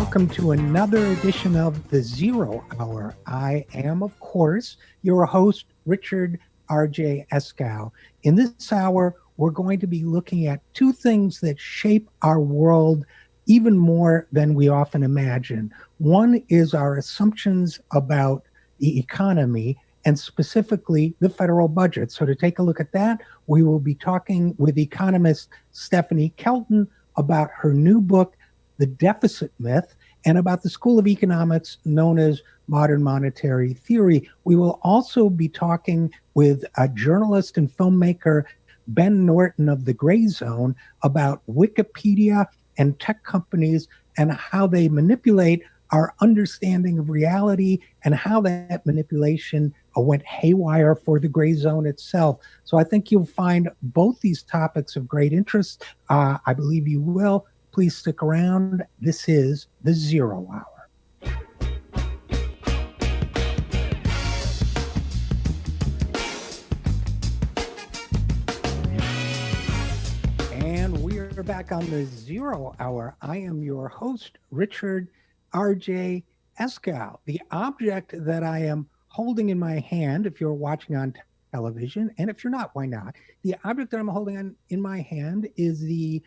welcome to another edition of the Zero Hour. I am, of course, your host, Richard RJ Eskow. In this hour, we're going to be looking at two things that shape our world even more than we often imagine. One is our assumptions about the economy and specifically the federal budget. So to take a look at that, we will be talking with economist Stephanie Kelton about her new book, The Deficit Myth, and about the school of economics known as modern monetary theory. We will also be talking with a journalist and filmmaker, Ben Norton of the Grayzone, about Wikipedia and tech companies and how they manipulate our understanding of reality and how that manipulation went haywire for the Grayzone itself. So I think you'll find both these topics of great interest. I believe you will. Please stick around. This is the Zero Hour. And we are back on the Zero Hour. I am your host, Richard RJ Eskow. The object that I am holding in my hand, if you're watching on television, and if you're not, why not? The object that I'm holding in my hand is the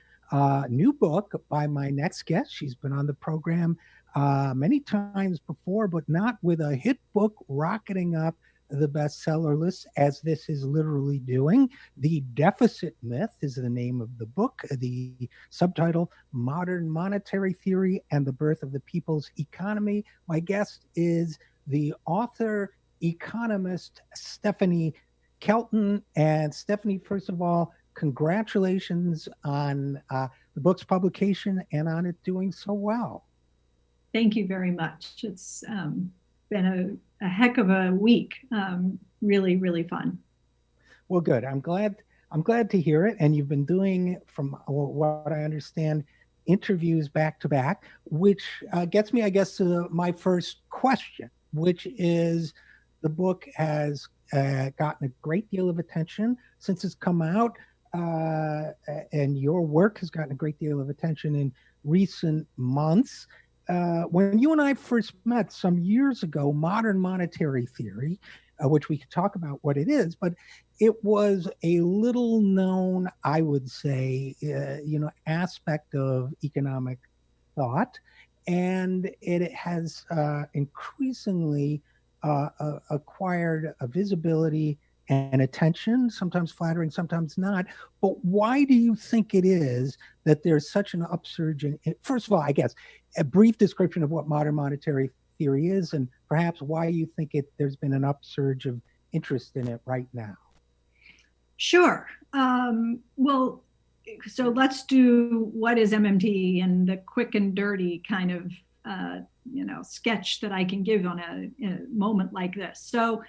new book by my next guest. She's been on the program many times before, but not with a hit book rocketing up the bestseller list as this is literally doing. The Deficit Myth is the name of the book. The subtitle, Modern Monetary Theory and the Birth of the People's Economy. My guest is the author, economist, Stephanie Kelton. And Stephanie, first of all, congratulations on the book's publication and on it doing so well. Thank you very much. It's been a heck of a week. Really, really fun. Well, good. I'm glad to hear it. And you've been doing, from what I understand, interviews back to back, which gets me, I guess, to my first question, which is the book has gotten a great deal of attention since it's come out. And your work has gotten a great deal of attention in recent months. When you and I first met some years ago, modern monetary theory, which we could talk about what it is, but it was a little known, I would say, aspect of economic thought. And it has increasingly acquired a visibility and attention, sometimes flattering, sometimes not. But why do you think it is that there's such an upsurge in, first of all, I guess, a brief description of what modern monetary theory is, and perhaps why you think there's been an upsurge of interest in it right now? Sure. Well, so let's do what is MMT and the quick and dirty kind of, sketch that I can give on a moment like this. So,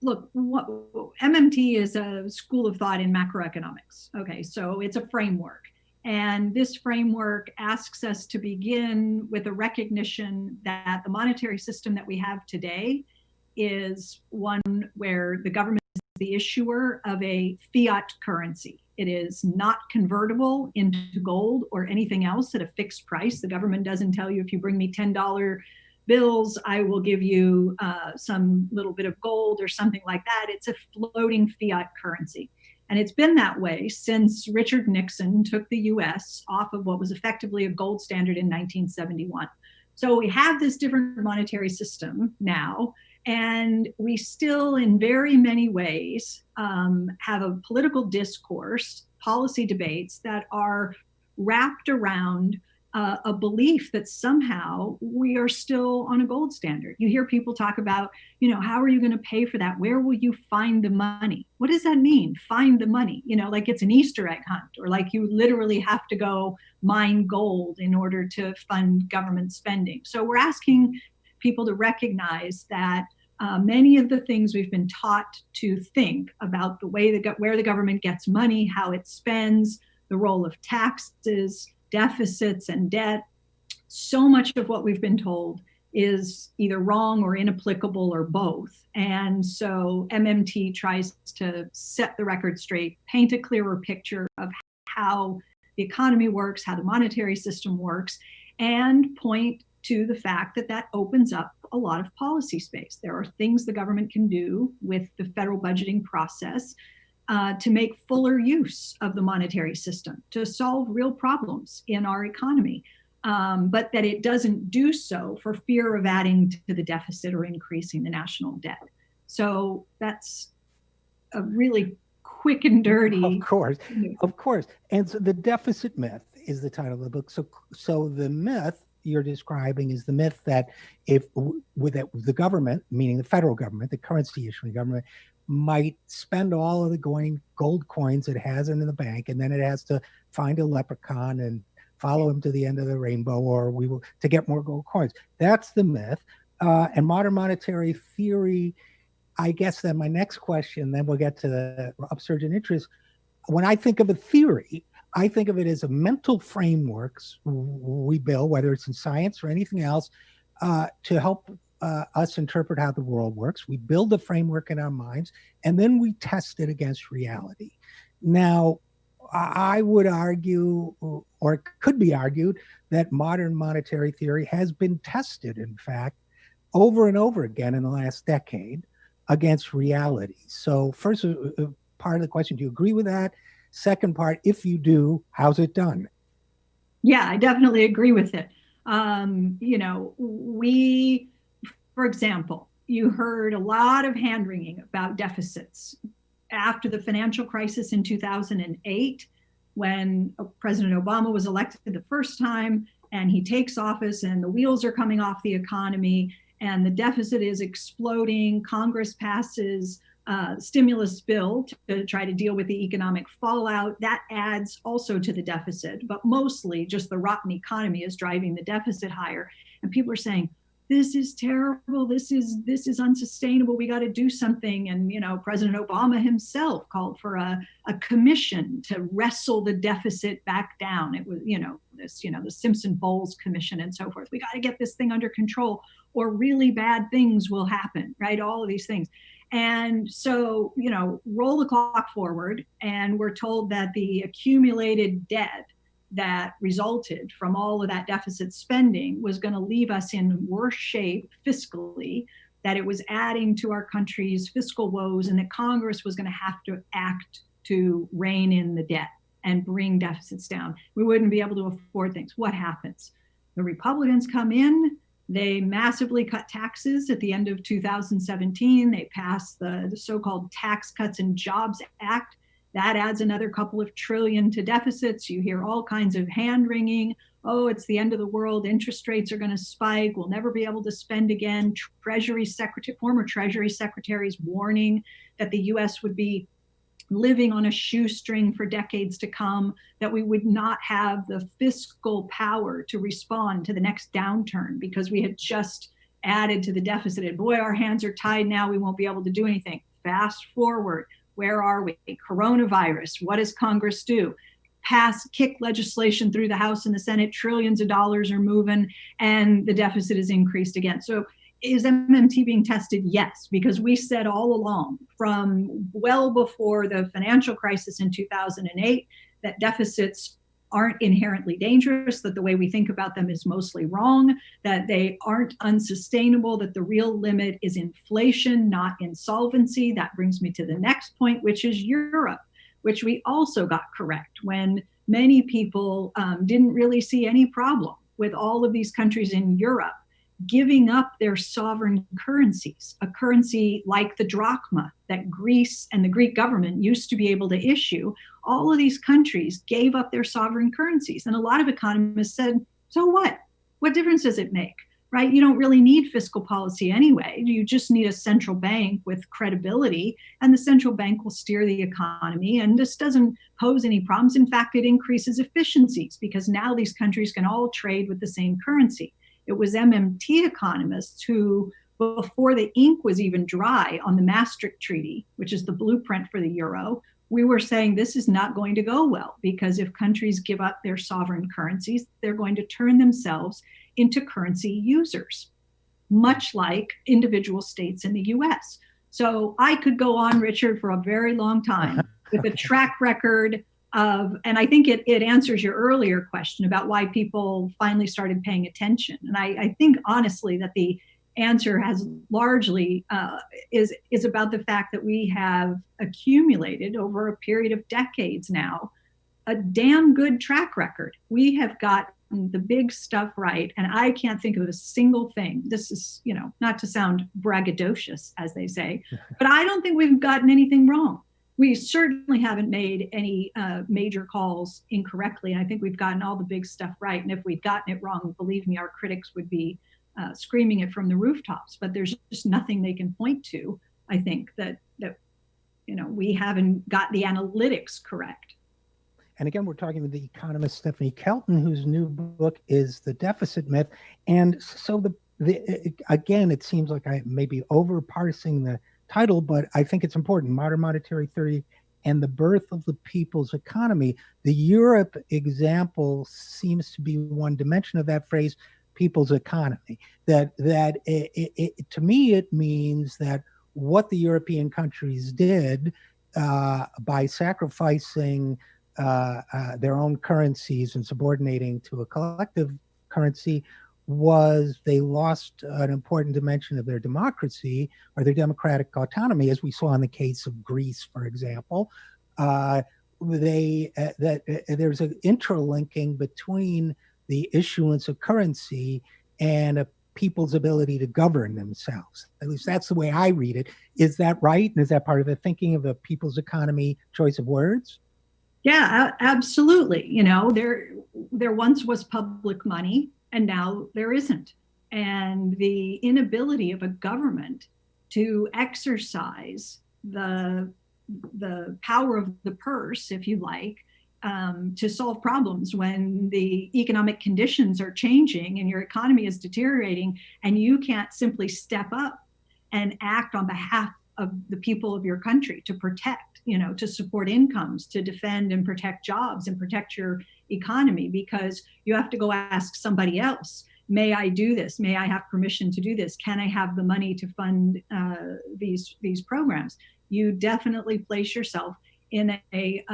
look, MMT is a school of thought in macroeconomics. Okay, so it's a framework. And this framework asks us to begin with a recognition that the monetary system that we have today is one where the government is the issuer of a fiat currency. It is not convertible into gold or anything else at a fixed price. The government doesn't tell you, if you bring me $10 bills, I will give you some little bit of gold or something like that. It's a floating fiat currency. And it's been that way since Richard Nixon took the US off of what was effectively a gold standard in 1971. So we have this different monetary system now, and we still, in very many ways, have a political discourse, policy debates that are wrapped around a belief that somehow we are still on a gold standard. You hear people talk about, how are you going to pay for that? Where will you find the money? What does that mean? Find the money, like it's an Easter egg hunt, or like you literally have to go mine gold in order to fund government spending. So we're asking people to recognize that many of the things we've been taught to think about, the way where the government gets money, how it spends, the role of taxes, deficits, and debt, so much of what we've been told is either wrong or inapplicable or both. And so MMT tries to set the record straight, paint a clearer picture of how the economy works, how the monetary system works, and point to the fact that that opens up a lot of policy space. There are things the government can do with the federal budgeting process to make fuller use of the monetary system, to solve real problems in our economy, but that it doesn't do so for fear of adding to the deficit or increasing the national debt. So that's a really quick and dirty. Of course. And so the deficit myth is the title of the book. So the myth you're describing is the myth that if the government, meaning the federal government, the currency issuing government, might spend all of the gold coins it has in the bank, and then it has to find a leprechaun and follow him to the end of the rainbow, or to get more gold coins. That's the myth. And modern monetary theory, I guess then my next question, then we'll get to the upsurge in interest. When I think of a theory, I think of it as a mental frameworks we build, whether it's in science or anything else, to help us interpret how the world works. We build the framework in our minds, and then we test it against reality. Now, I would argue, or it could be argued, that modern monetary theory has been tested, in fact, over and over again in the last decade against reality. So first part of the question, do you agree with that? Second part, if you do, how's it done? Yeah, I definitely agree with it. For example, you heard a lot of hand-wringing about deficits after the financial crisis in 2008, when President Obama was elected the first time, and he takes office and the wheels are coming off the economy and the deficit is exploding. Congress passes stimulus bill to try to deal with the economic fallout. That adds also to the deficit, but mostly just the rotten economy is driving the deficit higher. And people are saying, this is terrible. This is unsustainable. We got to do something. And, President Obama himself called for a commission to wrestle the deficit back down. It was, the Simpson-Bowles Commission and so forth. We got to get this thing under control or really bad things will happen, right? All of these things. And so, roll the clock forward, and we're told that the accumulated debt that resulted from all of that deficit spending was going to leave us in worse shape fiscally, that it was adding to our country's fiscal woes, and that Congress was going to have to act to rein in the debt and bring deficits down. We wouldn't be able to afford things. What happens? The Republicans come in. They massively cut taxes at the end of 2017. They passed the so-called Tax Cuts and Jobs Act. That adds another couple of trillion to deficits. You hear all kinds of hand-wringing. Oh, it's the end of the world. Interest rates are going to spike. We'll never be able to spend again. Former Treasury secretaries warning that the U.S. would be living on a shoestring for decades to come, that we would not have the fiscal power to respond to the next downturn because we had just added to the deficit. And boy, our hands are tied now. We won't be able to do anything. Fast forward. Where are we? Coronavirus. What does Congress do? Kick legislation through the House and the Senate. Trillions of dollars are moving, and the deficit is increased again. So is MMT being tested? Yes, because we said all along, from well before the financial crisis in 2008, that deficits aren't inherently dangerous, that the way we think about them is mostly wrong, that they aren't unsustainable, that the real limit is inflation, not insolvency. That brings me to the next point, which is Europe, which we also got correct when many people didn't really see any problem with all of these countries in Europe giving up their sovereign currencies, a currency like the drachma that Greece and the Greek government used to be able to issue. All of these countries gave up their sovereign currencies. And a lot of economists said, so what? What difference does it make, right? You don't really need fiscal policy anyway. You just need a central bank with credibility, and the central bank will steer the economy. And this doesn't pose any problems. In fact, it increases efficiencies because now these countries can all trade with the same currency. It was MMT economists who, before the ink was even dry on the Maastricht Treaty, which is the blueprint for the euro, we were saying this is not going to go well, because if countries give up their sovereign currencies, they're going to turn themselves into currency users, much like individual states in the US. So I could go on, Richard, for a very long time with a track record And I think it answers your earlier question about why people finally started paying attention. And I think honestly that the answer has largely is about the fact that we have accumulated over a period of decades now a damn good track record. We have got the big stuff right. And I can't think of a single thing. This is, not to sound braggadocious, as they say, but I don't think we've gotten anything wrong. We certainly haven't made any major calls incorrectly. And I think we've gotten all the big stuff right. And if we'd gotten it wrong, believe me, our critics would be screaming it from the rooftops. But there's just nothing they can point to, I think, that we haven't got the analytics correct. And again, we're talking with the economist Stephanie Kelton, whose new book is The Deficit Myth. And so again, it seems like I may be over parsing the title, but I think it's important. Modern Monetary Theory and the Birth of the People's Economy. The Europe example seems to be one dimension of that phrase, people's economy. To me, it means that what the European countries did by sacrificing their own currencies and subordinating to a collective currency was they lost an important dimension of their democracy or their democratic autonomy, as we saw in the case of Greece, for example. There's an interlinking between the issuance of currency and a people's ability to govern themselves. At least that's the way I read it. Is that right? And is that part of the thinking of a people's economy choice of words? Yeah, absolutely. There once was public money and now there isn't. And the inability of a government to exercise the power of the purse, if you like, to solve problems when the economic conditions are changing and your economy is deteriorating and you can't simply step up and act on behalf of the people of your country to protect, to support incomes, to defend and protect jobs and protect your economy, because you have to go ask somebody else, may I do this? May I have permission to do this? Can I have the money to fund these programs? You definitely place yourself in a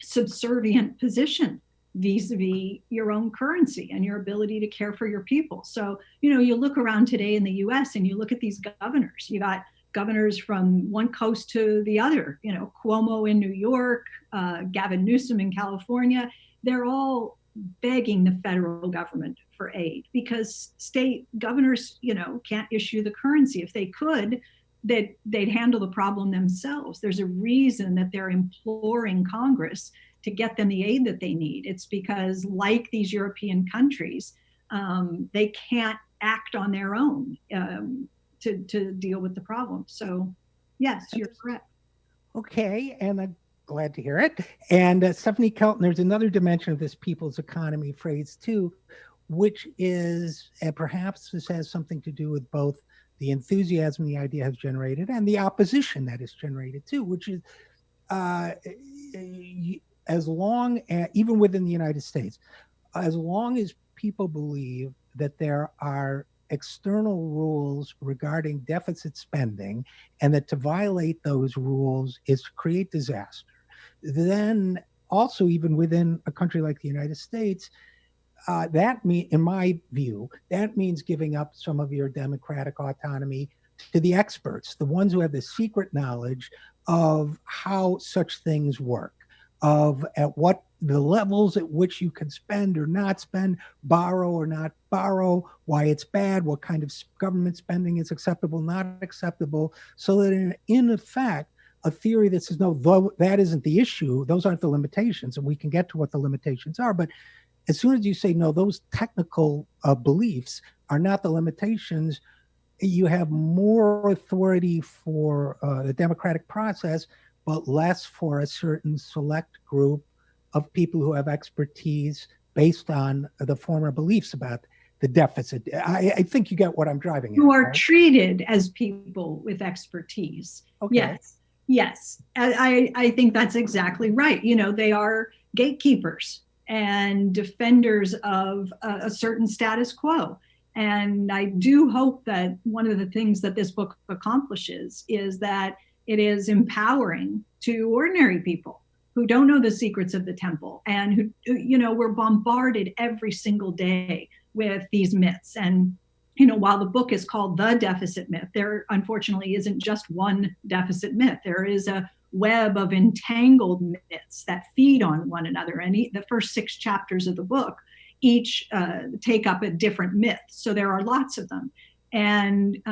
subservient position vis-a-vis your own currency and your ability to care for your people. So, you look around today in the US and you look at these governors. You got governors from one coast to the other, Cuomo in New York, Gavin Newsom in California. They're all begging the federal government for aid because state governors, can't issue the currency. If they could, they'd handle the problem themselves. There's a reason that they're imploring Congress to get them the aid that they need. It's because, like these European countries, they can't act on their own to deal with the problem. So, yes, you're correct. Okay, and I'm glad to hear it. And Stephanie Kelton, there's another dimension of this people's economy phrase too, which is, and perhaps this has something to do with both the enthusiasm the idea has generated and the opposition that is generated too, which is as long as, even within the United States, as long as people believe that there are external rules regarding deficit spending and that to violate those rules is to create disaster, then also even within a country like the United States, in my view, that means giving up some of your democratic autonomy to the experts, the ones who have the secret knowledge of how such things work, of at what the levels at which you can spend or not spend, borrow or not borrow, why it's bad, what kind of government spending is acceptable, not acceptable, so that in effect, a theory that says, no, that isn't the issue, those aren't the limitations, and we can get to what the limitations are, but as soon as you say, no, those technical beliefs are not the limitations, you have more authority for the democratic process, but less for a certain select group of people who have expertise based on the former beliefs about the deficit. I think you get what I'm driving at. Who are treated as people with expertise. Okay. Yes. I think that's exactly right. They are gatekeepers and defenders of a certain status quo. And I do hope that one of the things that this book accomplishes is that it is empowering to ordinary people who don't know the secrets of the temple, and who, we're bombarded every single day with these myths. And, while the book is called The Deficit Myth, there unfortunately isn't just one deficit myth. There is a web of entangled myths that feed on one another. And the first 6 chapters of the book each take up a different myth. So there are lots of them. And,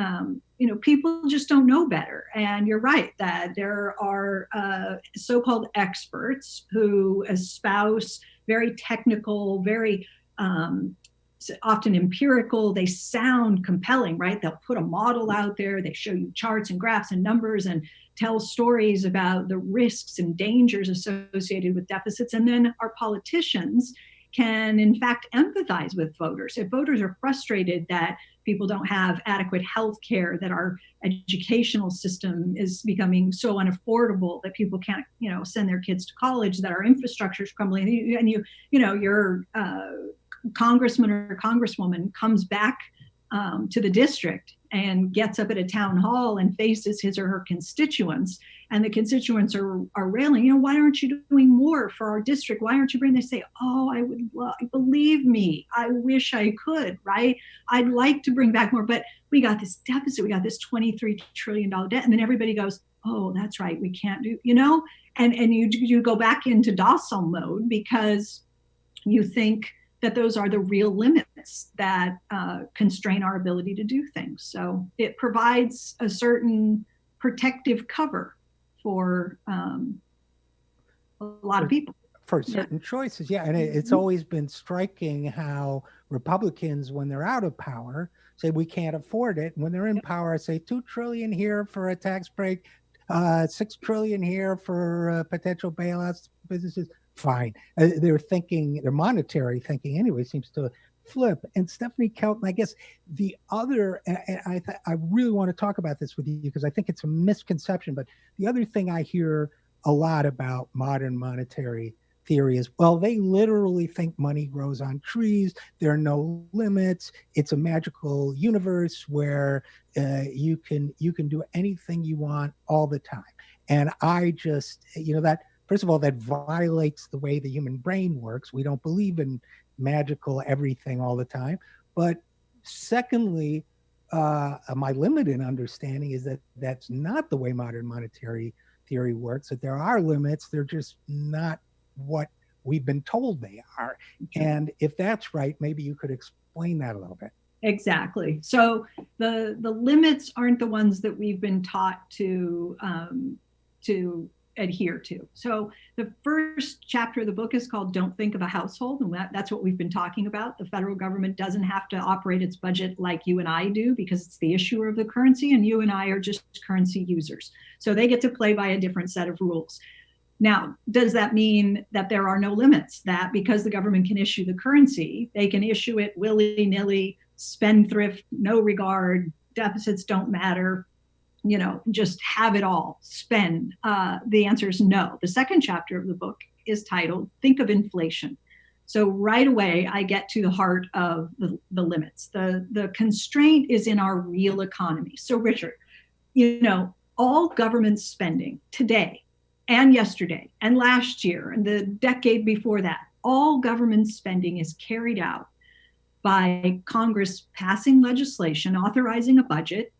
people just don't know better. And you're right that there are so-called experts who espouse very technical, very often empirical. They sound compelling, right? They'll put a model out there. They show you charts and graphs and numbers and tell stories about the risks and dangers associated with deficits. And then our politicians can, in fact, empathize with voters. If voters are frustrated that people don't have adequate health care, that our educational system is becoming so unaffordable that people can't, send their kids to college, that our infrastructure is crumbling, and your congressman or congresswoman comes back to the district and gets up at a town hall and faces his or her constituents, and the constituents are railing, why aren't you doing more for our district? Why aren't you bringing this? Say, oh, I would love, believe me, I wish I could, right? I'd like to bring back more, but we got this deficit, we got this $23 trillion debt. And then everybody goes, oh, that's right, we can't do, and you go back into docile mode because you think that those are the real limits that constrain our ability to do things. So it provides a certain protective cover for a lot of people. For certain choices, yeah. And it's always been striking how Republicans, when they're out of power, say we can't afford it. And when they're in power, say $2 trillion here for a tax break, $6 trillion here for potential bailouts, businesses. Fine. Their monetary thinking anyway seems to flip. And Stephanie Kelton, I guess the other, and I really want to talk about this with you because I think it's a misconception, but the other thing I hear a lot about modern monetary theory is, well, they literally think money grows on trees. There are no limits. It's a magical universe where you can do anything you want all the time. And I just, that, first of all, that violates the way the human brain works. We don't believe in magical everything all the time. But secondly, my limited understanding is that that's not the way modern monetary theory works, that there are limits. They're just not what we've been told they are. And if that's right, maybe you could explain that a little bit. Exactly. So the limits aren't the ones that we've been taught to adhere to. So the first chapter of the book is called Don't Think of a Household, and that's what we've been talking about. The federal government doesn't have to operate its budget like you and I do because it's the issuer of the currency, and you and I are just currency users. So they get to play by a different set of rules. Now, does that mean that there are no limits? That because the government can issue the currency, they can issue it willy-nilly, spendthrift, no regard, deficits don't matter, just have it all, spend? The answer is no. The second chapter of the book is titled Think of Inflation. So right away, I get to the heart of the limits. The constraint is in our real economy. So Richard, all government spending today and yesterday and last year and the decade before that, all government spending is carried out by Congress passing legislation, authorizing a budget,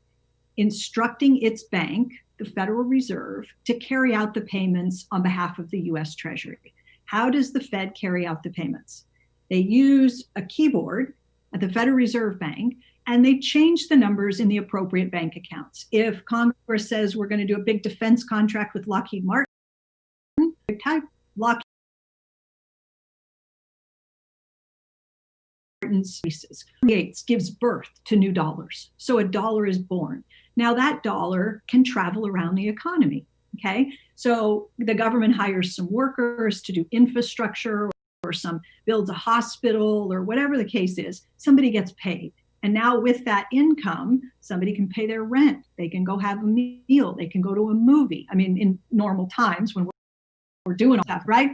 instructing its bank, the Federal Reserve, to carry out the payments on behalf of the US Treasury. How does the Fed carry out the payments? They use a keyboard at the Federal Reserve Bank, and they change the numbers in the appropriate bank accounts. If Congress says we're going to do a big defense contract with Lockheed Martin, they type Lockheed Martin's gives birth to new dollars. So a dollar is born. Now that dollar can travel around the economy. Okay, so the government hires some workers to do infrastructure, or some builds a hospital, or whatever the case is. Somebody gets paid. And now with that income, somebody can pay their rent. They can go have a meal. They can go to a movie. I mean, in normal times when we're doing all that, right?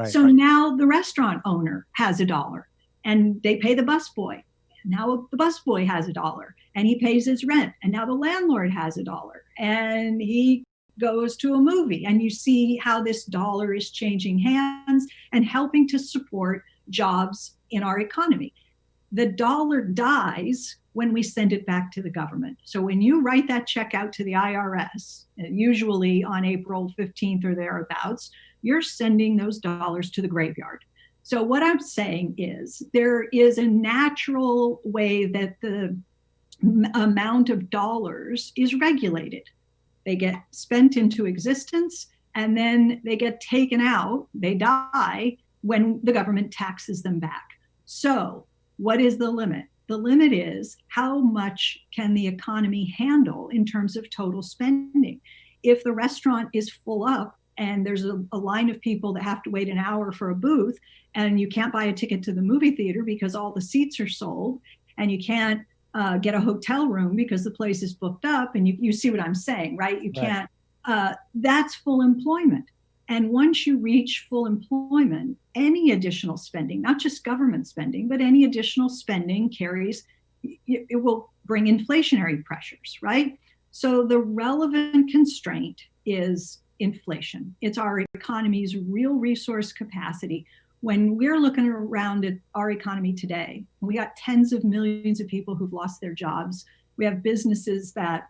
So now the restaurant owner has a dollar and they pay the busboy. Now the busboy has a dollar and he pays his rent. And now the landlord has a dollar and he goes to a movie, and you see how this dollar is changing hands and helping to support jobs in our economy. The dollar dies when we send it back to the government. So when you write that check out to the IRS, usually on April 15th or thereabouts, you're sending those dollars to the graveyard. So what I'm saying is there is a natural way that the amount of dollars is regulated. They get spent into existence, and then they get taken out, they die when the government taxes them back. So what is the limit? The limit is how much can the economy handle in terms of total spending? If the restaurant is full up and there's a line of people that have to wait an hour for a booth, and you can't buy a ticket to the movie theater because all the seats are sold, and you can't get a hotel room because the place is booked up, and you see what I'm saying, right? You can't, that's full employment. And once you reach full employment, any additional spending, not just government spending, but any additional spending it will bring inflationary pressures, right? So the relevant constraint is inflation. It's our economy's real resource capacity. When we're looking around at our economy today, we got tens of millions of people who've lost their jobs. We have businesses that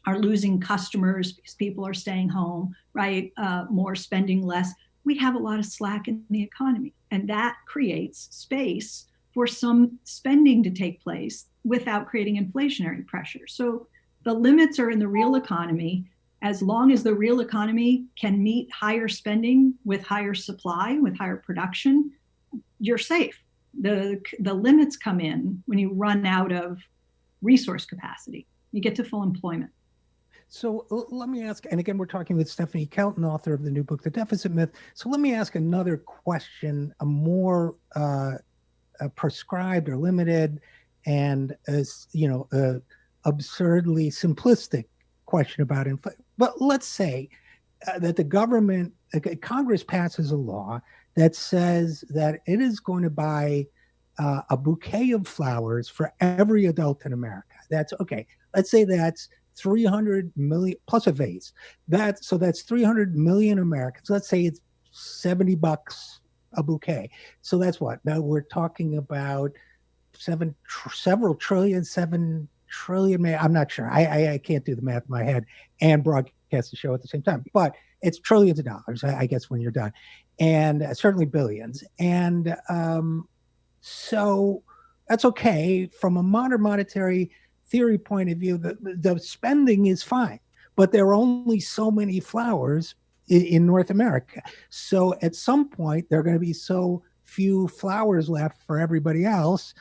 are losing customers because people are staying home, right? More spending less. We have a lot of slack in the economy, and that creates space for some spending to take place without creating inflationary pressure. So the limits are in the real economy. As long as the real economy can meet higher spending with higher supply, with higher production, you're safe. The limits come in when you run out of resource capacity. You get to full employment. So let me ask, and again, we're talking with Stephanie Kelton, author of the new book, The Deficit Myth. So let me ask another question, a more prescribed or limited and, absurdly simplistic question about inflation. But let's say that the government, Congress passes a law that says that it is going to buy a bouquet of flowers for every adult in America. That's okay. Let's say that's 300 million plus a vase. That's 300 million Americans. Let's say it's $70 a bouquet. So that's what? Now we're talking about seven trillion. I'm not sure. I can't do the math in my head and broadcast the show at the same time. But it's trillions of dollars, I guess, when you're done, and certainly billions. And so that's okay from a modern monetary theory point of view. The spending is fine, but there are only so many flowers in North America. So at some point, there are going to be so few flowers left for everybody else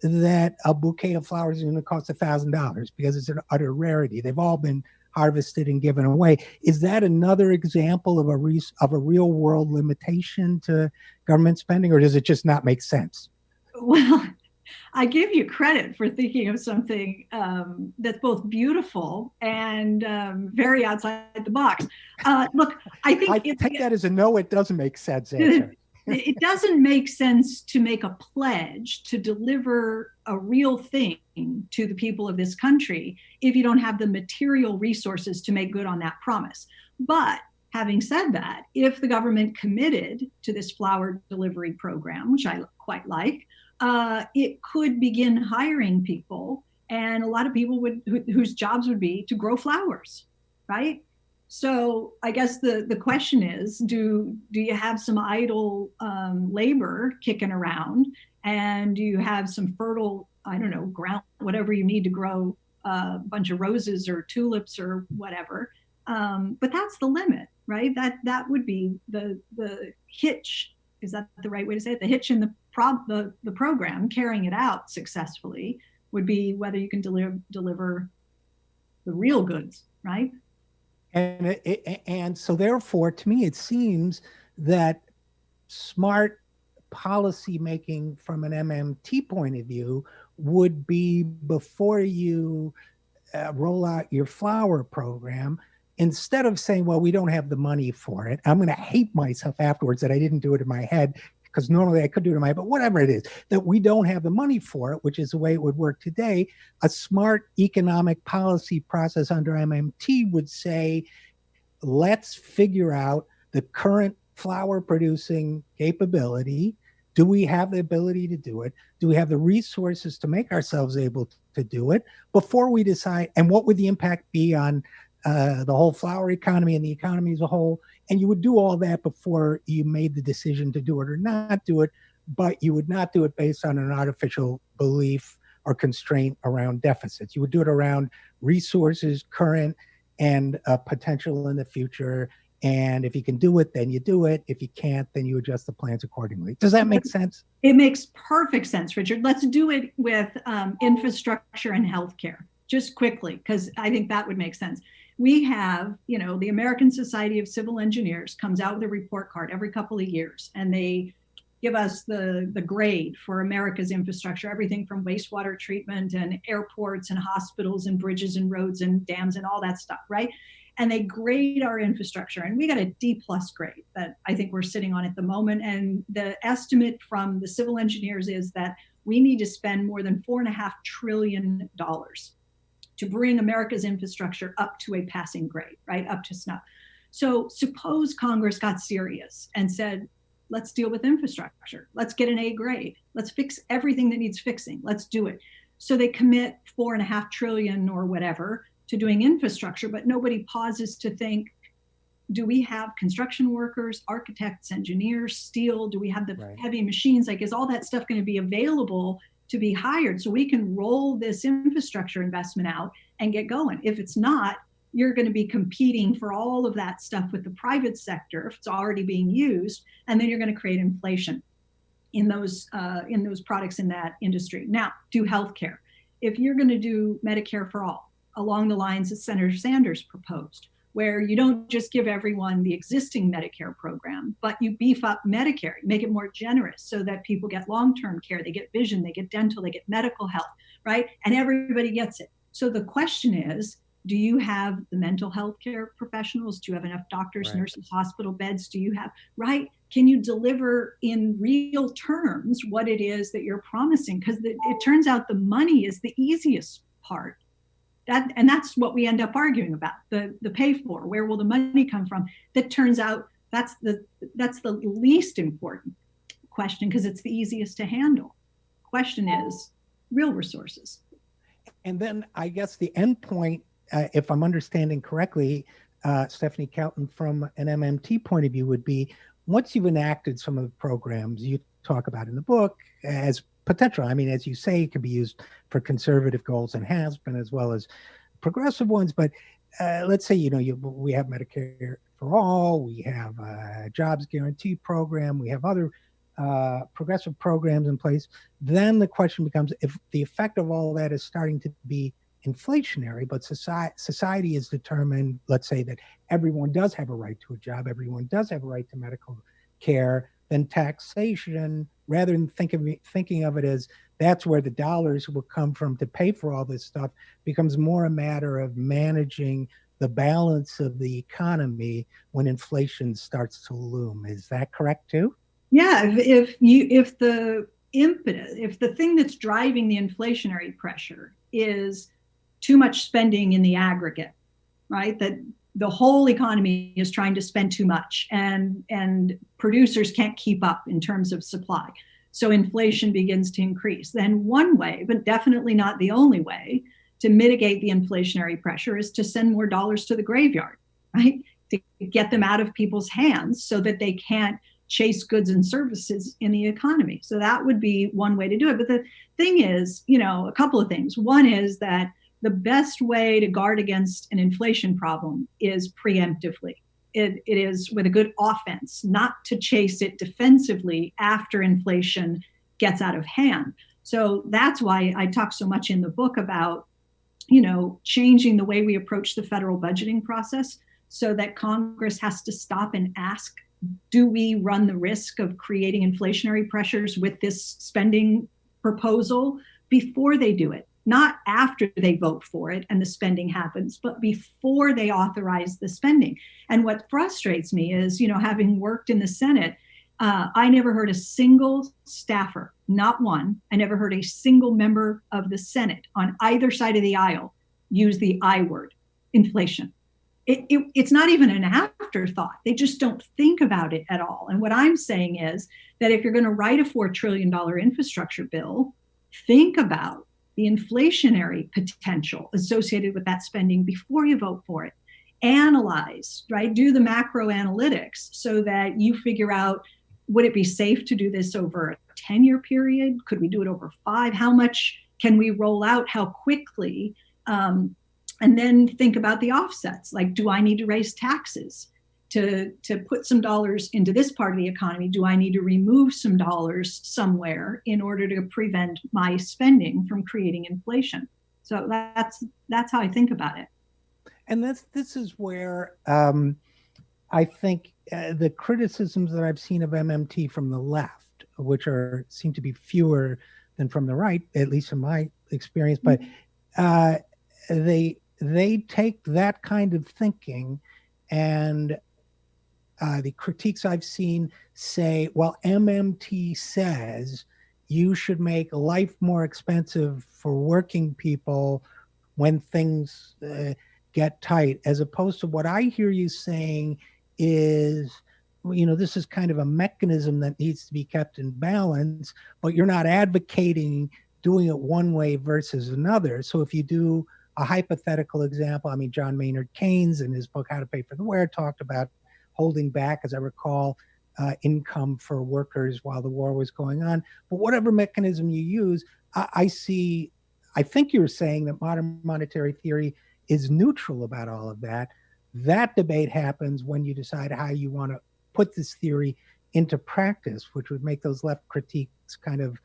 that a bouquet of flowers is going to cost $1,000 because it's an utter rarity. They've all been harvested and given away. Is that another example of a real world limitation to government spending, or does it just not make sense? Well, I give you credit for thinking of something that's both beautiful and very outside the box. Look, I take that as a no, it doesn't make sense answer. It doesn't make sense to make a pledge to deliver a real thing to the people of this country if you don't have the material resources to make good on that promise. But having said that, if the government committed to this flower delivery program, which I quite like, it could begin hiring people, and a lot of people whose jobs would be to grow flowers, right? So I guess the question is, do you have some idle labor kicking around, and do you have some fertile, I don't know, ground, whatever you need to grow a bunch of roses or tulips or whatever? But that's the limit, right? That would be the hitch. Is that the right way to say it? The hitch in the program, carrying it out successfully, would be whether you can deliver the real goods, right? And so therefore, to me, it seems that smart policy making from an MMT point of view would be, before you roll out your flower program, instead of saying, well, we don't have the money for it, I'm going to hate myself afterwards that I didn't do it in my head, because normally I could do it in my head, but whatever it is, that we don't have the money for it, which is the way it would work today. A smart economic policy process under MMT would say, let's figure out the current flour producing capability. Do we have the ability to do it? Do we have the resources to make ourselves able to do it before we decide? And what would the impact be on the whole flour economy and the economy as a whole? And you would do all that before you made the decision to do it or not do it, but you would not do it based on an artificial belief or constraint around deficits. You would do it around resources, current and potential in the future. And if you can do it, then you do it. If you can't, then you adjust the plans accordingly. Does that make sense? It makes perfect sense, Richard. Let's do it with infrastructure and healthcare, just quickly, because I think that would make sense. We have, the American Society of Civil Engineers comes out with a report card every couple of years, and they give us the grade for America's infrastructure, everything from wastewater treatment and airports and hospitals and bridges and roads and dams and all that stuff, right? And they grade our infrastructure, and we got a D+ grade that I think we're sitting on at the moment. And the estimate from the civil engineers is that we need to spend more than $4.5 trillion to bring America's infrastructure up to a passing grade, right? Up to snuff. So suppose Congress got serious and said, let's deal with infrastructure. Let's get an A grade. Let's fix everything that needs fixing. Let's do it. So they commit $4.5 trillion or whatever to doing infrastructure, but nobody pauses to think, do we have construction workers, architects, engineers, steel? Do we have the heavy machines? Like, is all that stuff going to be available to be hired so we can roll this infrastructure investment out and get going? If it's not, you're going to be competing for all of that stuff with the private sector if it's already being used, and then you're going to create inflation in those products in that industry. Now, do healthcare. If you're going to do Medicare for all, along the lines that Senator Sanders proposed, where you don't just give everyone the existing Medicare program, but you beef up Medicare, make it more generous so that people get long-term care, they get vision, they get dental, they get medical health, right? And everybody gets it. So the question is, do you have the mental health care professionals? Do you have enough doctors, nurses, hospital beds? Do you have, right? Can you deliver in real terms what it is that you're promising? Because it turns out the money is the easiest part. And that's what we end up arguing about, the pay for. Where will the money come from? That turns out that's the least important question, because it's the easiest to handle. Question is real resources. And then I guess the end point, if I'm understanding correctly, Stephanie Kelton, from an MMT point of view, would be, once you've enacted some of the programs you talk about in the book as potential, I mean, as you say, it can be used for conservative goals and has been, as well as progressive ones. But let's say, we have Medicare for all, we have a jobs guarantee program, we have other progressive programs in place. Then the question becomes, if the effect of all of that is starting to be inflationary, but society is determined, let's say, that everyone does have a right to a job, everyone does have a right to medical care, then taxation, rather than thinking of it as that's where the dollars will come from to pay for all this stuff, becomes more a matter of managing the balance of the economy when inflation starts to loom. Is that correct too? Yeah, if the impetus, if the thing that's driving the inflationary pressure is too much spending in the aggregate, right? That the whole economy is trying to spend too much, and producers can't keep up in terms of supply. So inflation begins to increase. Then one way, but definitely not the only way, to mitigate the inflationary pressure is to send more dollars to the graveyard, right? To get them out of people's hands so that they can't chase goods and services in the economy. So that would be one way to do it. But the thing is, a couple of things. One is that the best way to guard against an inflation problem is preemptively. It is with a good offense, not to chase it defensively after inflation gets out of hand. So that's why I talk so much in the book about, changing the way we approach the federal budgeting process so that Congress has to stop and ask, do we run the risk of creating inflationary pressures with this spending proposal before they do it? Not after they vote for it and the spending happens, but before they authorize the spending. And what frustrates me is, having worked in the Senate, I never heard a single staffer, not one, I never heard a single member of the Senate on either side of the aisle use the I word, inflation. it's not even an afterthought. They just don't think about it at all. And what I'm saying is that if you're going to write a $4 trillion infrastructure bill, think about the inflationary potential associated with that spending before you vote for it. Analyze, right? Do the macro analytics so that you figure out, would it be safe to do this over a 10-year period? Could we do it over 5? How much can we roll out? How quickly? And then think about the offsets. Like, do I need to raise taxes to put some dollars into this part of the economy? Do I need to remove some dollars somewhere in order to prevent my spending from creating inflation? So that's how I think about it. And this is where I think the criticisms that I've seen of MMT from the left, which seem to be fewer than from the right, at least in my experience, but they take that kind of thinking, and the critiques I've seen say, well, MMT says you should make life more expensive for working people when things get tight, as opposed to what I hear you saying is, this is kind of a mechanism that needs to be kept in balance, but you're not advocating doing it one way versus another. So if you do a hypothetical example, I mean, John Maynard Keynes in his book, How to Pay for the Wear, talked about holding back, as I recall, income for workers while the war was going on. But whatever mechanism you use, I think you're saying that modern monetary theory is neutral about all of that. That debate happens when you decide how you want to put this theory into practice, which would make those left critiques kind of,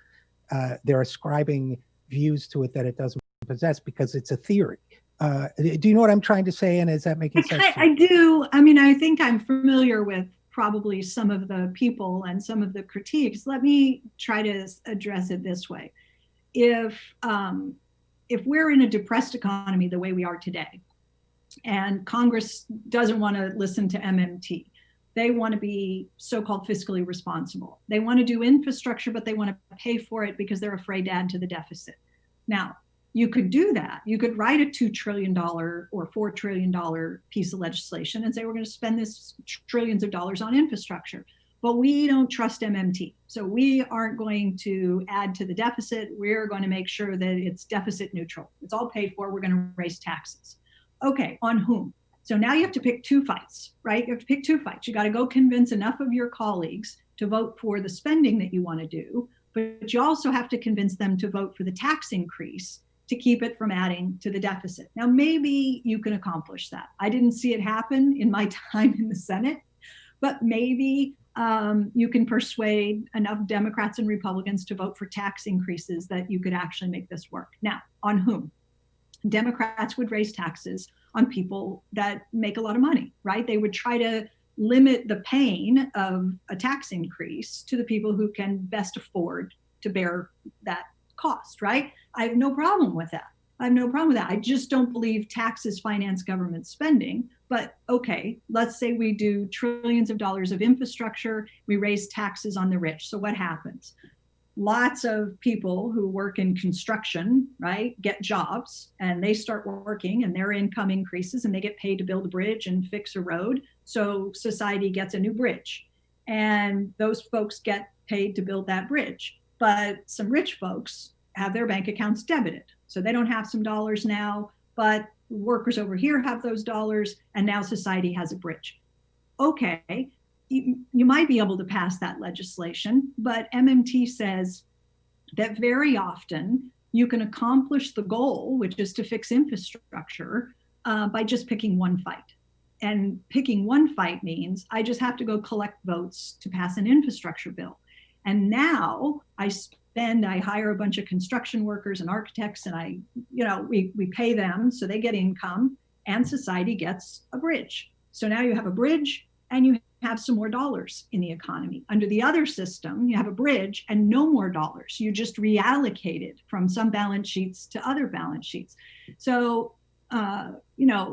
they're ascribing views to it that it doesn't possess because it's a theory. Do you know what I'm trying to say? And is that making sense? I do. I mean, I think I'm familiar with probably some of the people and some of the critiques. Let me try to address it this way. If we're in a depressed economy the way we are today, and Congress doesn't want to listen to MMT, they want to be so-called fiscally responsible. They want to do infrastructure, but they want to pay for it because they're afraid to add to the deficit. Now, you could do that. You could write a $2 trillion or $4 trillion piece of legislation and say, we're going to spend this trillions of dollars on infrastructure, but we don't trust MMT. So we aren't going to add to the deficit. We're going to make sure that it's deficit neutral. It's all paid for. We're going to raise taxes. Okay, on whom? So now you have to pick two fights, right? You have to pick two fights. You got to go convince enough of your colleagues to vote for the spending that you want to do, but you also have to convince them to vote for the tax increase to keep it from adding to the deficit. Now, maybe you can accomplish that. I didn't see it happen in my time in the Senate, but maybe you can persuade enough Democrats and Republicans to vote for tax increases that you could actually make this work. Now, on whom? Democrats would raise taxes on people that make a lot of money, right? They would try to limit the pain of a tax increase to the people who can best afford to bear that cost, right? I have no problem with that. I just don't believe taxes finance government spending. But okay, let's say we do trillions of dollars of infrastructure, we raise taxes on the rich. So what happens? Lots of people who work in construction, right, get jobs and they start working and their income increases and they get paid to build a bridge and fix a road. So society gets a new bridge and those folks get paid to build that bridge. But some rich folks have their bank accounts debited. So they don't have some dollars now, but workers over here have those dollars and now society has a bridge. Okay. You might be able to pass that legislation, but MMT says that very often you can accomplish the goal, which is to fix infrastructure, by just picking one fight. And picking one fight means I just have to go collect votes to pass an infrastructure bill. And now I hire a bunch of construction workers and architects and we pay them so they get income and society gets a bridge. So now you have a bridge and you have some more dollars in the economy. Under the other system, you have a bridge and no more dollars. You just reallocated from some balance sheets to other balance sheets. So,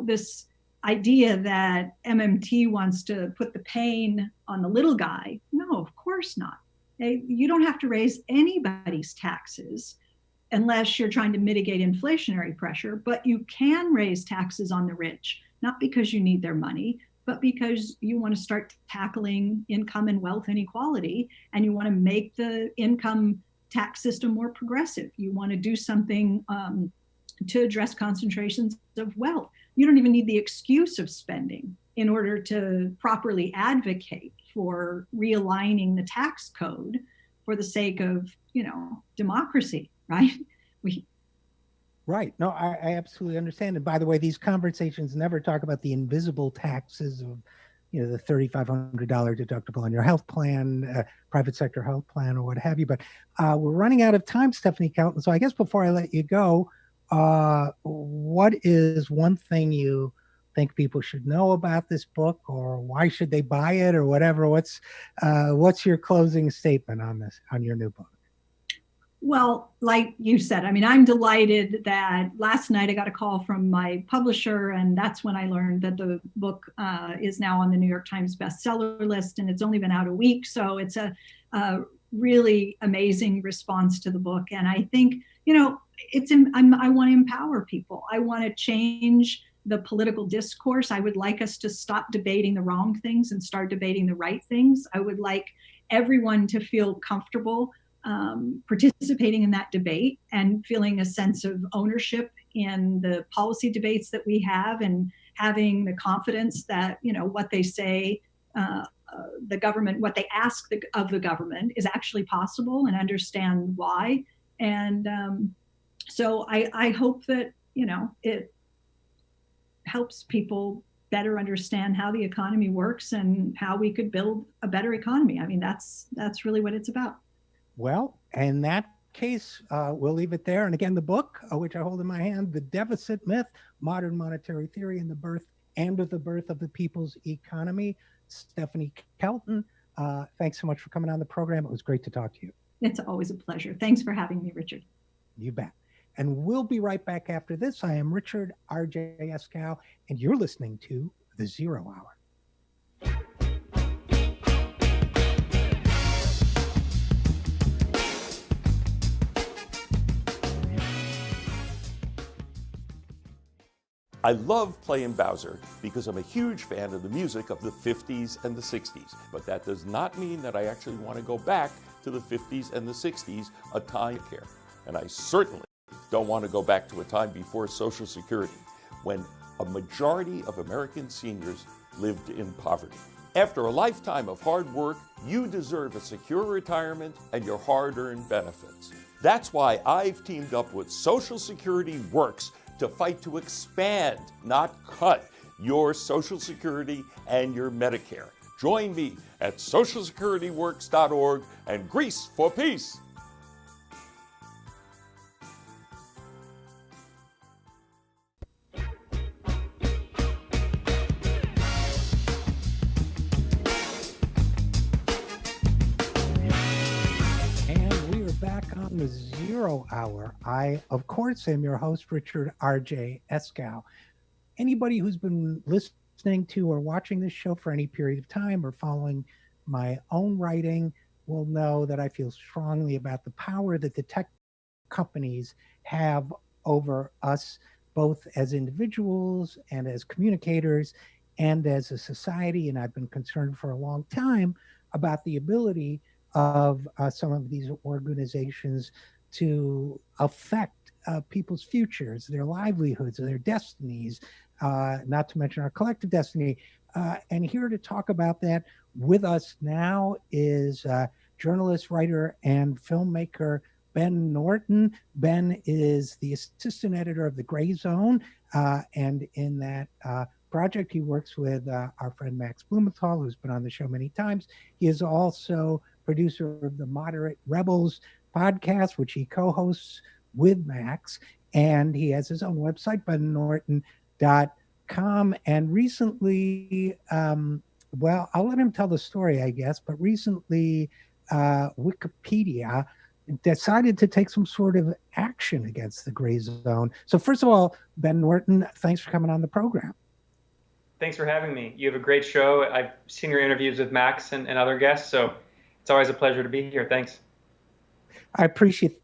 this idea that MMT wants to put the pain on the little guy, no, of course not. You don't have to raise anybody's taxes unless you're trying to mitigate inflationary pressure, but you can raise taxes on the rich not because you need their money, but because you want to start tackling income and wealth inequality, and you want to make the income tax system more progressive. You want to do something to address concentrations of wealth. You don't even need the excuse of spending in order to properly advocate for realigning the tax code for the sake of, democracy, right? Right. No, I absolutely understand. And by the way, these conversations never talk about the invisible taxes of, the $3,500 deductible on your health plan, private sector health plan, or what have you. But we're running out of time, Stephanie Kelton. So I guess before I let you go, what is one thing you think people should know about this book, or why should they buy it, or whatever? What's your closing statement on this, on your new book? Well, like you said, I'm delighted that last night I got a call from my publisher, and that's when I learned that the book is now on the New York Times bestseller list, and it's only been out a week. So it's a really amazing response to the book. And I think, I want to empower people. I want to change the political discourse. I would like us to stop debating the wrong things and start debating the right things. I would like everyone to feel comfortable participating in that debate and feeling a sense of ownership in the policy debates that we have, and having the confidence that, what they say, the government, what they ask of the government is actually possible, and understand why. And so I hope that, it helps people better understand how the economy works and how we could build a better economy. That's really what it's about. Well, in that case, we'll leave it there. And again, the book, which I hold in my hand, The Deficit Myth, Modern Monetary Theory and the Birth of the People's Economy. Stephanie Kelton, thanks so much for coming on the program. It was great to talk to you. It's always a pleasure. Thanks for having me, Richard. You bet. And we'll be right back after this. I am Richard RJ Eskow, and you're listening to The Zero Hour. I love playing Bowser because I'm a huge fan of the music of the 50s and the 60s, but that does not mean that I actually want to go back to the 50s and the 60s, a time care. And I certainly don't want to go back to a time before Social Security, when a majority of American seniors lived in poverty. After a lifetime of hard work, you deserve a secure retirement and your hard-earned benefits. That's why I've teamed up with Social Security Works to fight to expand, not cut, your Social Security and your Medicare. Join me at socialsecurityworks.org and Grease for Peace. The Zero Hour. I, of course, am your host, Richard RJ Eskow. Anybody who's been listening to or watching this show for any period of time, or following my own writing, will know that I feel strongly about the power that the tech companies have over us, both as individuals and as communicators and as a society. And I've been concerned for a long time about the ability of some of these organizations to affect people's futures, their livelihoods, their destinies, not to mention our collective destiny. And here to talk about that with us now is journalist, writer, and filmmaker Ben Norton. Ben is the assistant editor of the Grayzone, and in that project, he works with our friend Max Blumenthal, who's been on the show many times. He is also producer of the Moderate Rebels podcast, which he co-hosts with Max. And he has his own website, bennorton.com. And recently, well, I'll let him tell the story, I guess, but recently Wikipedia decided to take some sort of action against the Grayzone. So first of all, Ben Norton, thanks for coming on the program. Thanks for having me. You have a great show. I've seen your interviews with Max and other guests, so it's always a pleasure to be here. Thanks. I appreciate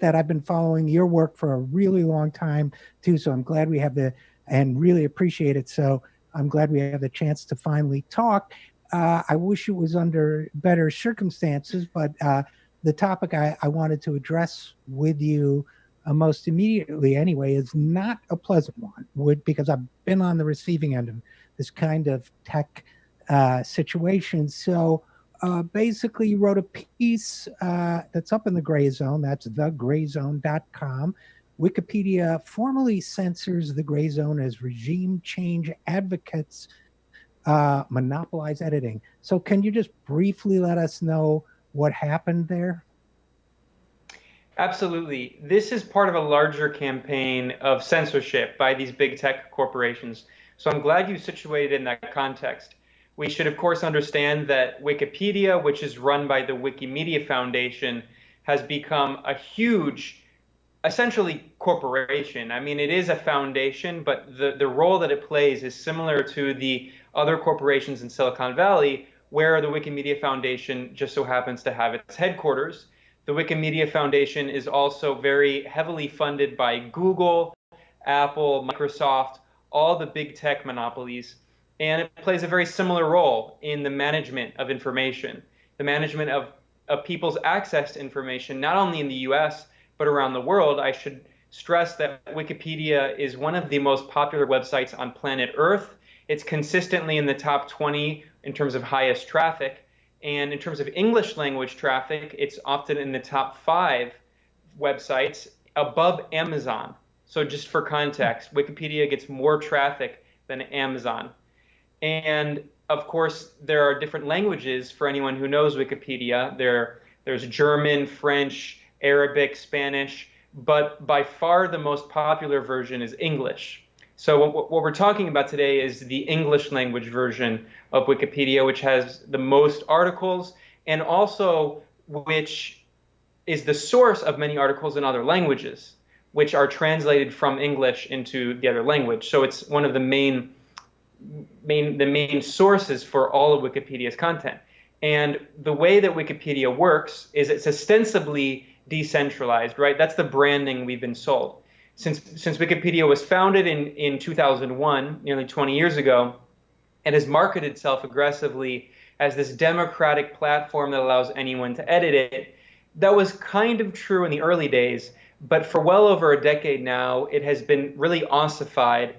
that. I've been following your work for a really long time too, so I'm glad we have the and really appreciate it. So I'm glad we have the chance to finally talk. I wish it was under better circumstances, but the topic I wanted to address with you most immediately anyway is not a pleasant one, because I've been on the receiving end of this kind of tech situation. So basically, you wrote a piece that's up in the Grayzone. That's thegrayzone.com. Wikipedia formally censors the Grayzone as regime change advocates monopolize editing. So can you just briefly let us know what happened there? Absolutely. This is part of a larger campaign of censorship by these big tech corporations. So I'm glad you situated in that context. We should, of course, understand that Wikipedia, which is run by the Wikimedia Foundation, has become a huge, essentially, corporation. I mean, it is a foundation, but the role that it plays is similar to the other corporations in Silicon Valley, where the Wikimedia Foundation just so happens to have its headquarters. The Wikimedia Foundation is also very heavily funded by Google, Apple, Microsoft, all the big tech monopolies. And it plays a very similar role in the management of information, the management of people's access to information, not only in the US, but around the world. I should stress that Wikipedia is one of the most popular websites on planet Earth. It's consistently in the top 20 in terms of highest traffic. And in terms of English language traffic, it's often in the top 5 websites above Amazon. So just for context, Wikipedia gets more traffic than Amazon. And of course, there are different languages for anyone who knows Wikipedia. There's German, French, Arabic, Spanish, but by far the most popular version is English. So what we're talking about today is the English language version of Wikipedia, which has the most articles and also which is the source of many articles in other languages, which are translated from English into the other language. So it's one of the main sources for all of Wikipedia's content. And the way that Wikipedia works is it's ostensibly decentralized, right? That's the branding we've been sold. Since Wikipedia was founded in 2001, nearly 20 years ago, it has marketed itself aggressively as this democratic platform that allows anyone to edit it. That was kind of true in the early days, but for well over a decade now, it has been really ossified.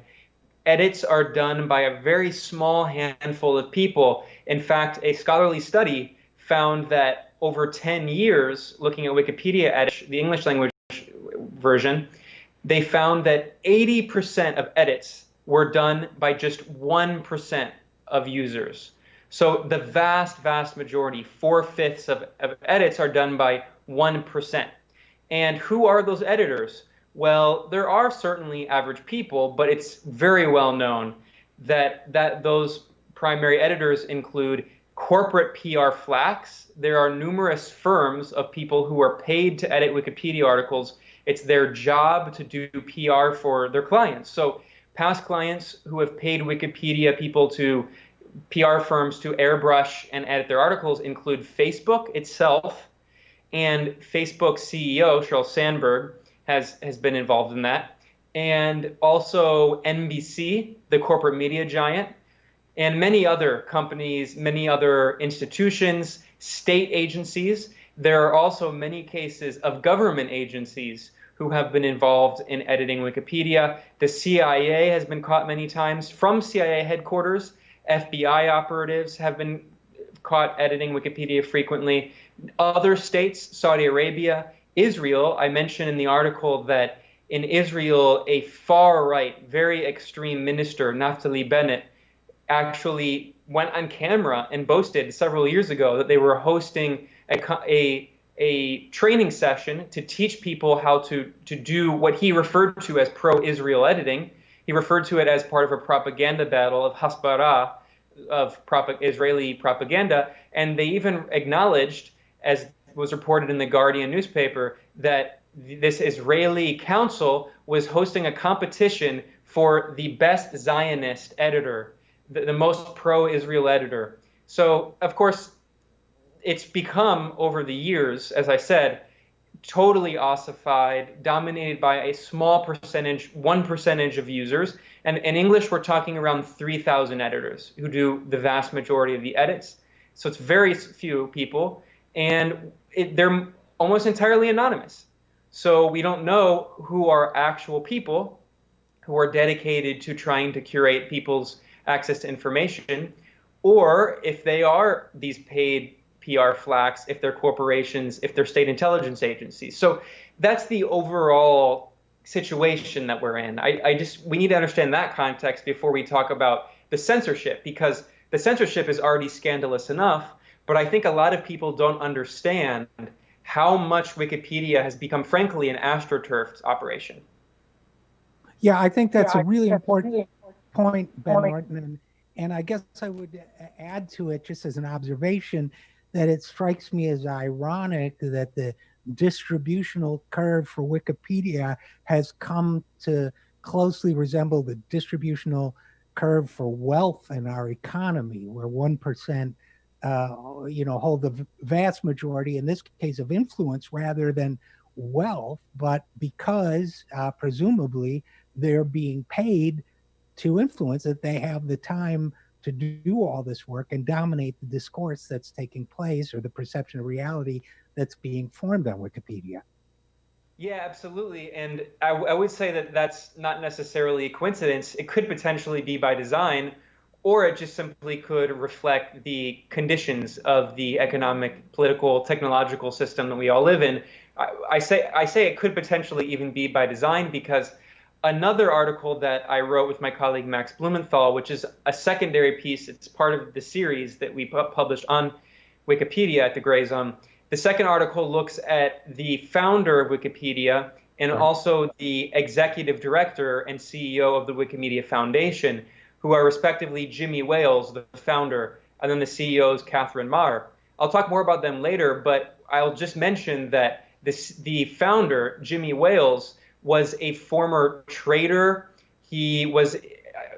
Edits are done by a very small handful of people. In fact, a scholarly study found that over 10 years, looking at Wikipedia edits, the English language version, they found that 80% of edits were done by just 1% of users. So the vast, vast majority, 4/5 of edits are done by 1%. And who are those editors? Well, there are certainly average people, but it's very well known that those primary editors include corporate PR flacks. There are numerous firms of people who are paid to edit Wikipedia articles. It's their job to do PR for their clients. So past clients who have paid Wikipedia people to PR firms to airbrush and edit their articles include Facebook itself, and Facebook CEO Sheryl Sandberg has been involved in that, and also NBC, the corporate media giant, and many other companies, many other institutions, state agencies. There are also many cases of government agencies who have been involved in editing Wikipedia. The CIA has been caught many times. From CIA headquarters, FBI operatives have been caught editing Wikipedia frequently. Other states, Saudi Arabia, Israel, I mentioned in the article that in Israel, a far-right, very extreme minister, Naftali Bennett, actually went on camera and boasted several years ago that they were hosting a training session to teach people how to do what he referred to as pro-Israel editing. He referred to it as part of a propaganda battle of Hasbara, of Israeli propaganda, and they even acknowledged, as was reported in the Guardian newspaper, that this Israeli council was hosting a competition for the best Zionist editor, the most pro-Israel editor. So, of course, it's become, over the years, as I said, totally ossified, dominated by a small percentage, 1% of users. And in English, we're talking around 3,000 editors who do the vast majority of the edits. So it's very few people, and they're almost entirely anonymous. So we don't know who are actual people who are dedicated to trying to curate people's access to information, or if they are these paid PR flacks, if they're corporations, if they're state intelligence agencies. So that's the overall situation that we're in. We need to understand that context before we talk about the censorship, because the censorship is already scandalous enough, but I think a lot of people don't understand how much Wikipedia has become, frankly, an astroturfed operation. Yeah, I think that's a really important point, Ben Norton. And I guess I would add to it, just as an observation, that it strikes me as ironic that the distributional curve for Wikipedia has come to closely resemble the distributional curve for wealth in our economy, where 1% hold the vast majority, in this case, of influence rather than wealth, but because presumably they're being paid to influence, that they have the time to do all this work and dominate the discourse that's taking place, or the perception of reality that's being formed on Wikipedia. Yeah, absolutely. And I would say that that's not necessarily a coincidence. It could potentially be by design, or it just simply could reflect the conditions of the economic, political, technological system that we all live in. I say it could potentially even be by design, because another article that I wrote with my colleague Max Blumenthal, which is a secondary piece, it's part of the series that we published on Wikipedia at the Grayzone. The second article looks at the founder of Wikipedia and also the executive director and CEO of the Wikimedia Foundation, who are respectively Jimmy Wales, the founder, and then the CEO is Catherine Maher. I'll talk more about them later, but I'll just mention that the founder, Jimmy Wales, was a former trader. He was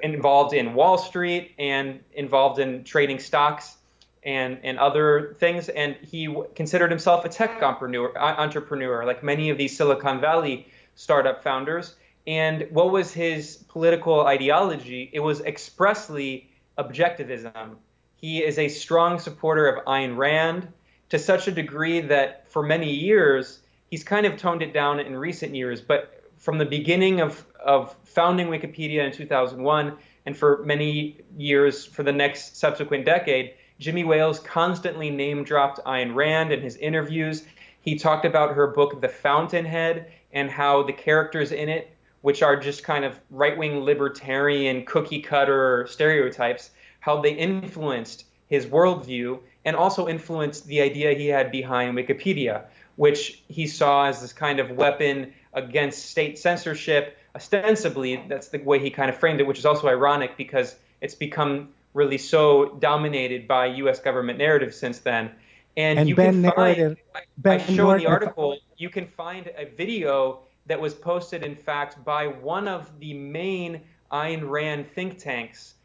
involved in Wall Street and involved in trading stocks and other things. And he considered himself a tech entrepreneur, like many of these Silicon Valley startup founders. And what was his political ideology? It was expressly objectivism. He is a strong supporter of Ayn Rand, to such a degree that for many years, he's kind of toned it down in recent years, but from the beginning of founding Wikipedia in 2001, and for many years for the next subsequent decade, Jimmy Wales constantly name-dropped Ayn Rand in his interviews. He talked about her book, The Fountainhead, and how the characters in it, which are just kind of right-wing libertarian cookie-cutter stereotypes, how they influenced his worldview and also influenced the idea he had behind Wikipedia, which he saw as this kind of weapon against state censorship. Ostensibly, that's the way he kind of framed it, which is also ironic because it's become really so dominated by U.S. government narrative since then. And you can find, I show in the article, you can find a video that was posted, in fact, by one of the main Ayn Rand think tanks,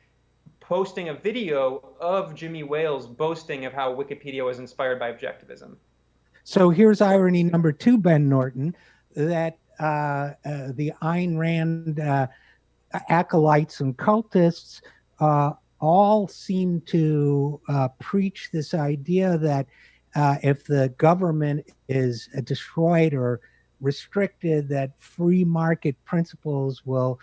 posting a video of Jimmy Wales boasting of how Wikipedia was inspired by objectivism. So here's irony number two, Ben Norton, that the Ayn Rand acolytes and cultists all seem to preach this idea that if the government is destroyed or restricted, that free market principles will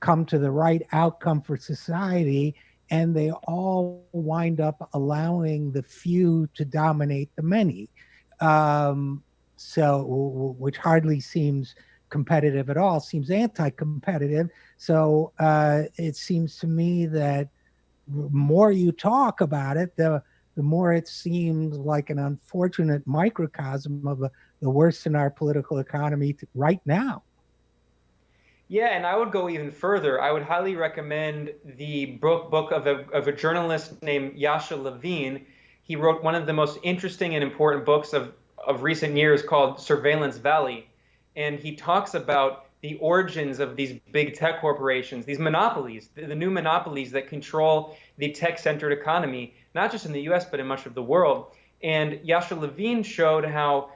come to the right outcome for society, and they all wind up allowing the few to dominate the many. Which hardly seems competitive at all, seems anti-competitive. So it seems to me that the more you talk about it, the more it seems like an unfortunate microcosm of the worst in our political economy right now. Yeah, and I would go even further. I would highly recommend the book of a journalist named Yasha Levine. He wrote one of the most interesting and important books of recent years called Surveillance Valley. And he talks about the origins of these big tech corporations, these monopolies, the new monopolies that control the tech-centered economy, not just in the US, but in much of the world. And Yasha Levine showed how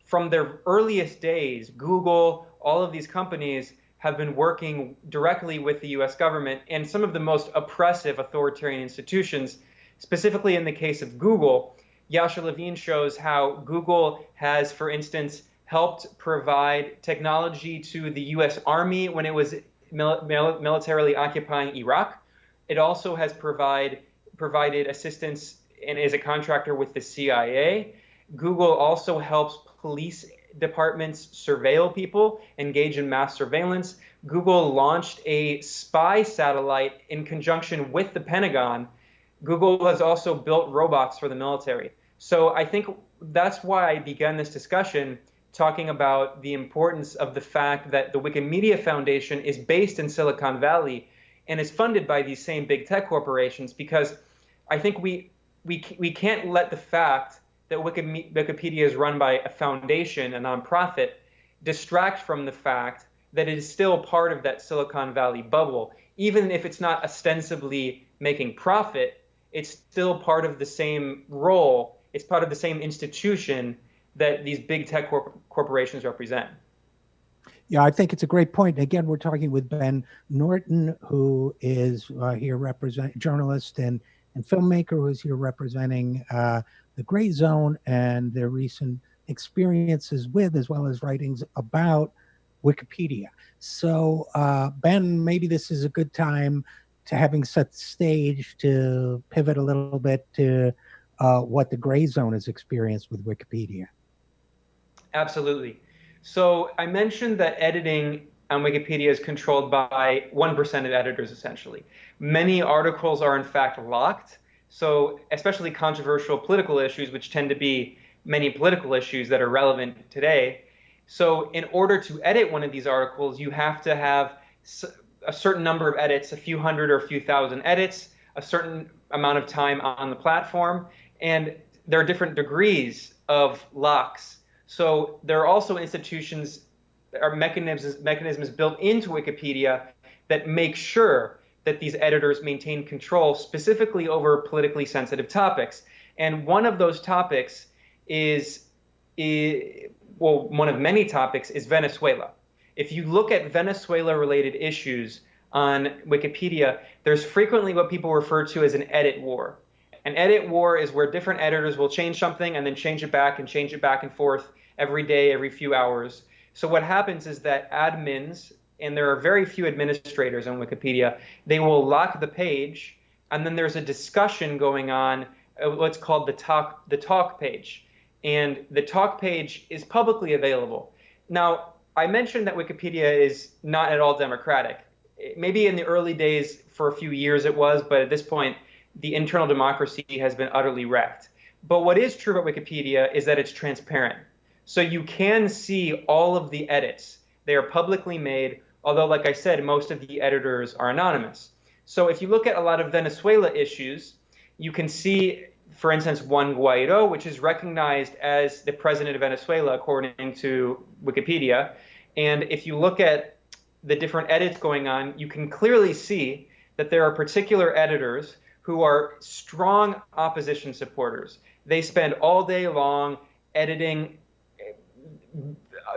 from their earliest days, Google, all of these companies have been working directly with the US government and some of the most oppressive authoritarian institutions. Specifically in the case of Google, Yasha Levine shows how Google has, for instance, helped provide technology to the US Army when it was militarily occupying Iraq. It also has provided assistance and is a contractor with the CIA. Google also helps police departments surveil people, engage in mass surveillance. Google launched a spy satellite in conjunction with the Pentagon. Google has also built robots for the military. So I think that's why I began this discussion talking about the importance of the fact that the Wikimedia Foundation is based in Silicon Valley and is funded by these same big tech corporations, because I think we can't let the fact that Wikipedia is run by a foundation, a nonprofit, distract from the fact that it is still part of that Silicon Valley bubble. Even if it's not ostensibly making profit, it's still part of the same role. It's part of the same institution that these big tech corporations represent. Yeah, I think it's a great point. Again, we're talking with Ben Norton, who is here representing journalist and filmmaker, who is here representing the Grayzone and their recent experiences with, as well as writings about Wikipedia. So, Ben, maybe this is a good time, to having set the stage, to pivot a little bit to what the Grayzone has experienced with Wikipedia. Absolutely. So I mentioned that editing on Wikipedia is controlled by 1% of editors, essentially. Many articles are in fact locked. So especially controversial political issues, which tend to be many political issues that are relevant today. So in order to edit one of these articles, you have to have a certain number of edits, a few hundred or a few thousand edits, a certain amount of time on the platform. And there are different degrees of locks. So there are also institutions, or mechanisms built into Wikipedia that make sure that these editors maintain control specifically over politically sensitive topics. And one of those topics one of many topics is Venezuela. If you look at Venezuela-related issues on Wikipedia, there's frequently what people refer to as an edit war. An edit war is where different editors will change something and then change it back and forth every day, every few hours. So what happens is that admins, and there are very few administrators on Wikipedia, they will lock the page, and then there's a discussion going on, what's called the talk page. And the talk page is publicly available. Now, I mentioned that Wikipedia is not at all democratic. Maybe in the early days, for a few years it was, but at this point, the internal democracy has been utterly wrecked. But what is true about Wikipedia is that it's transparent. So you can see all of the edits. They are publicly made, although, like I said, most of the editors are anonymous. So if you look at a lot of Venezuela issues, you can see, for instance, Juan Guaido, which is recognized as the president of Venezuela, according to Wikipedia. And if you look at the different edits going on, you can clearly see that there are particular editors who are strong opposition supporters. They spend all day long editing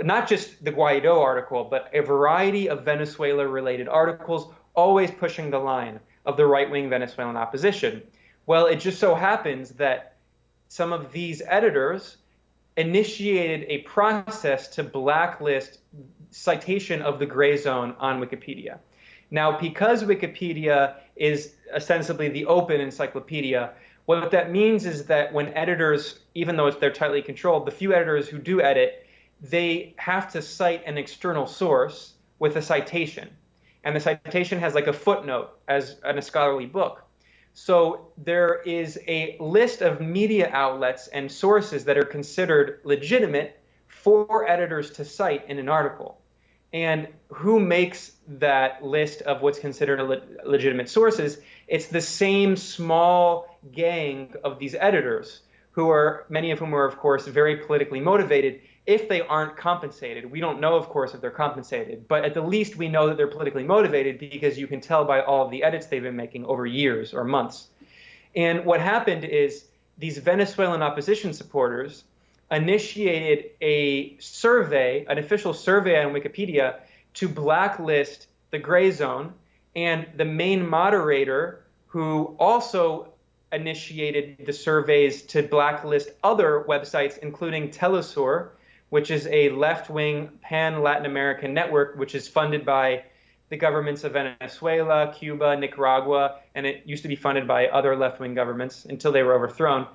not just the Guaido article, but a variety of Venezuela-related articles, always pushing the line of the right-wing Venezuelan opposition. Well, it just so happens that some of these editors initiated a process to blacklist citation of the Grayzone on Wikipedia. Now, because Wikipedia is ostensibly the open encyclopedia, what that means is that when editors, even though they're tightly controlled, the few editors who do edit, they have to cite an external source with a citation. And the citation has like a footnote as in a scholarly book. So there is a list of media outlets and sources that are considered legitimate for editors to cite in an article. And who makes that list of what's considered legitimate sources? It's the same small gang of these editors, who are, many of whom are, of course, very politically motivated, if they aren't compensated. We don't know, of course, if they're compensated, but at the least we know that they're politically motivated because you can tell by all of the edits they've been making over years or months. And what happened is these Venezuelan opposition supporters, initiated a survey, an official survey on Wikipedia, to blacklist the Grayzone, and the main moderator, who also initiated the surveys to blacklist other websites, including Telesur, which is a left-wing pan-Latin American network, which is funded by the governments of Venezuela, Cuba, Nicaragua, and it used to be funded by other left-wing governments until they were overthrown.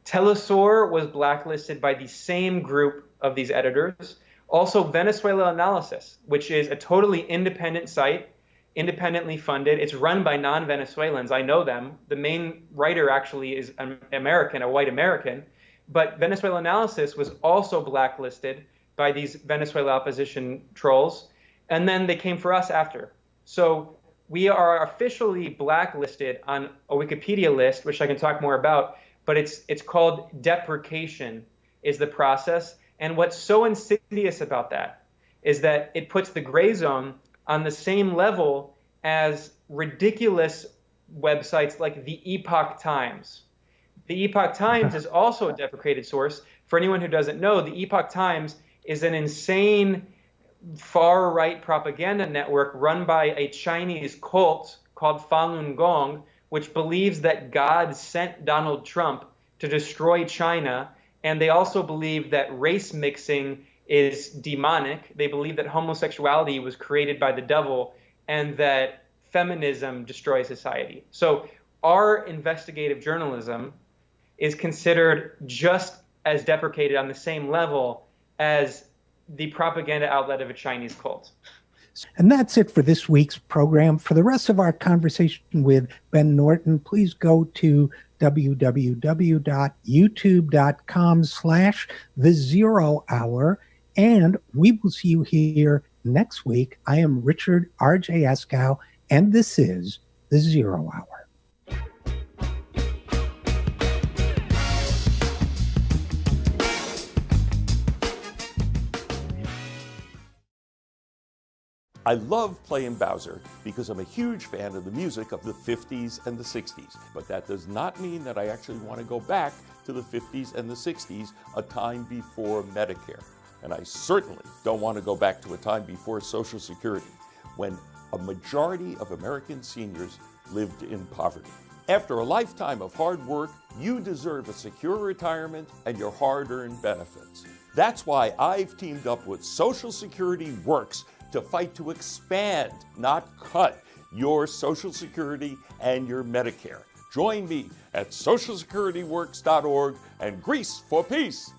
Telesur was blacklisted by the same group of these editors. Also, Venezuela Analysis, which is a totally independent site, independently funded. It's run by non-Venezuelans. I know them. The main writer actually is an American, a white American. But Venezuela Analysis was also blacklisted by these Venezuela opposition trolls. And then they came for us after. So we are officially blacklisted on a Wikipedia list, which I can talk more about, but it's called deprecation is the process. And what's so insidious about that is that it puts the Grayzone on the same level as ridiculous websites like the Epoch Times. The Epoch Times is also a deprecated source. For anyone who doesn't know, the Epoch Times is an insane far-right propaganda network run by a Chinese cult called Falun Gong, which believes that God sent Donald Trump to destroy China. And they also believe that race mixing is demonic. They believe that homosexuality was created by the devil and that feminism destroys society. So our investigative journalism is considered just as deprecated on the same level as the propaganda outlet of a Chinese cult. And that's it for this week's program. For the rest of our conversation with Ben Norton, please go to www.youtube.com/The0Hour. And we will see you here next week. I am Richard RJ Eskow, and this is The 0 Hour. I love playing Bowser because I'm a huge fan of the music of the 50s and the 60s. But that does not mean that I actually want to go back to the 50s and the 60s, a time before Medicare. And I certainly don't want to go back to a time before Social Security, when a majority of American seniors lived in poverty. After a lifetime of hard work, you deserve a secure retirement and your hard-earned benefits. That's why I've teamed up with Social Security Works to fight to expand, not cut, your Social Security and your Medicare. Join me at socialsecurityworks.org and Grease for Peace.